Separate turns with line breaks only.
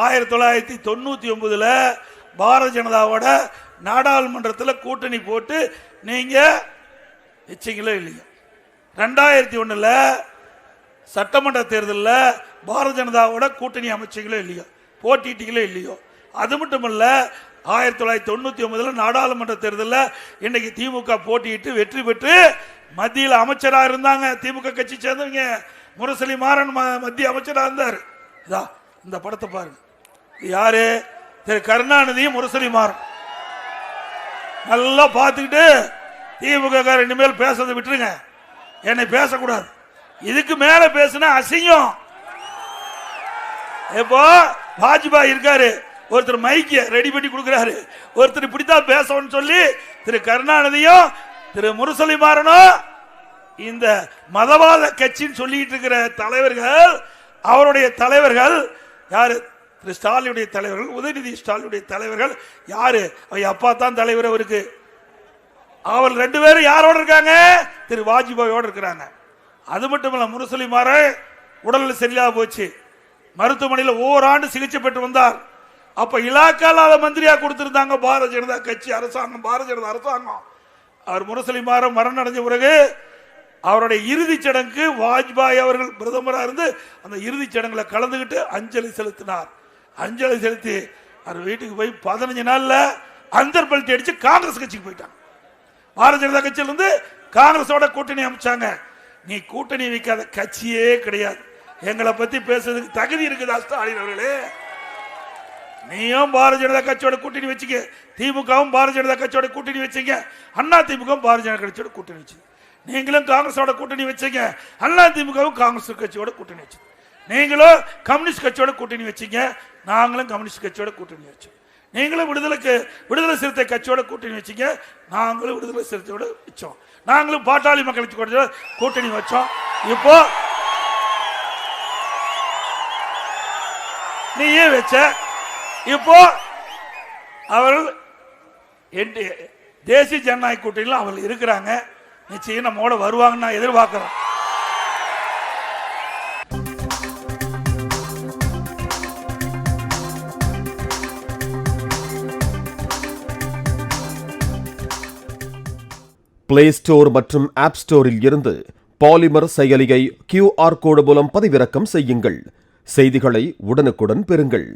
1999 பாரதிய ஜனதாவோட நாடாளுமன்றத்தில் கூட்டணி போட்டு நீங்க வச்சீங்களோ இல்லையோ, 2001 சட்டமன்ற தேர்தலில் பாரதிய ஜனதாவோட கூட்டணி அமைச்சீங்களோ இல்லையோ, போட்டிட்டீங்களோ இல்லையோ. அது மட்டுமல்ல, 1999 நாடாளுமன்ற தேர்தலில் இன்னைக்கு திமுக போட்டியிட்டு வெற்றி பெற்று மத்தியில் அமைச்சராக இருந்தாங்க. திமுக கட்சி சேர்ந்தவங்க முரசொலி மாறன் மத்திய அமைச்சராக இருந்தார். இந்த படத்தை பாருங்க. யாரு? திரு கருணாநிதியும் முரசொலி மாறன். நல்லா பார்த்துக்கிட்டு திமுக இனிமேல் பேசுறதை விட்டுருங்க, என்னை பேசக்கூடாது. இதுக்கு மேல பேசுனா அசிங்கம். இப்போ வாஜ்பாய் இருக்காரு, ஒருத்தர் மைக்க ரெடி பண்ணி கொடுக்கிறாரு, ஒருத்தர் இப்படித்தான் பேசணும்னு சொல்லி திரு கருணாநிதியும் திரு முரசொலி மாறனும் இந்த மதவாத கட்சின்னு சொல்லிட்டு இருக்கிற தலைவர்கள், அவருடைய தலைவர்கள் யாரு? திரு ஸ்டாலினுடைய தலைவர்கள், உதயநிதி ஸ்டாலினுடைய தலைவர்கள் யாரு? அவங்க அப்பா தான் தலைவர். அவருக்கு அவர் 2 பேரும் யாரோட இருக்காங்க? திரு வாஜ்பாயோட இருக்கிறாங்க. அது மட்டும் இல்ல, முரசொலி மாறன் உடல்நிலை சரியில்லாம போச்சு, மருத்துவமனையில் ஓராண்டு சிகிச்சை பெற்று வந்தார். அப்ப இலாக்கால மந்திரியா கொடுத்திருந்தாங்க பாரதிய ஜனதா கட்சி அரசாங்கம், பாரதிய ஜனதா அரசாங்கம். அவர் முரசொலி மாறன் மரணம் அடைஞ்ச பிறகு அவருடைய இறுதி சடங்கு வாஜ்பாய் அவர்கள் பிரதமராக இருந்து அந்த இறுதி சடங்குல கலந்துகிட்டு அஞ்சலி செலுத்தினார். அஞ்சலி செலுத்தி அவர் வீட்டுக்கு போய் 15 நாள்ல அந்தர் பல்ட்டி அடிச்சு காங்கிரஸ் கட்சிக்கு போயிட்டாங்க. பாரதிய ஜனதா கட்சியில இருந்து காங்கிரஸோட கூட்டணி அமைச்சாங்க. நீ கூட்டணி வைக்காத கட்சியே கிடையாது. எங்களை பத்தி பேசுறதுக்கு தகுதி இருக்குதா ஸ்டாலின் அவர்களே? நீயும் பாரதிய ஜனதா கட்சியோட கூட்டணி வச்சுக்க, திமுகவும் பாரதிய ஜனதா கட்சியோட கூட்டணி வச்சுங்க, அண்ணா திமுகவும் பாரதிய ஜனதா கட்சியோட கூட்டணி வச்சு, நீங்களும் காங்கிரஸோட கூட்டணி வச்சுங்க, அண்ணா திமுகவும் காங்கிரஸ் கட்சியோட கூட்டணி வச்சு, நீங்களும் கம்யூனிஸ்ட் கட்சியோட கூட்டணி வச்சுங்க, நாங்களும் கம்யூனிஸ்ட் கட்சியோட கூட்டணி வச்சோம், நீங்களும் விடுதலை சிறுத்தை கட்சியோட கூட்டணி வச்சுங்க, நாங்களும் விடுதலை சிறுத்தையோட வச்சோம், நாங்களும் பாட்டாளி மக்கள் கட்சியோட கூட்டணி வச்சோம். இப்போ நீயே வச்ச. இப்போ அவர்கள் தேசிய ஜனநாயக கூட்டணியில் அவர்கள் இருக்கிறாங்க. நிச்சயம் நம்மோட வருவாங்கன்னு நான் எதிர்பார்க்கிறோம்.
பிளே ஸ்டோர் மற்றும் ஆப் ஸ்டோரில் இருந்து பாலிமர் செயலியை QR கோடு மூலம் பதிவிறக்கம் செய்யுங்கள். செய்திகளை உடனுக்குடன் பெறுங்கள்.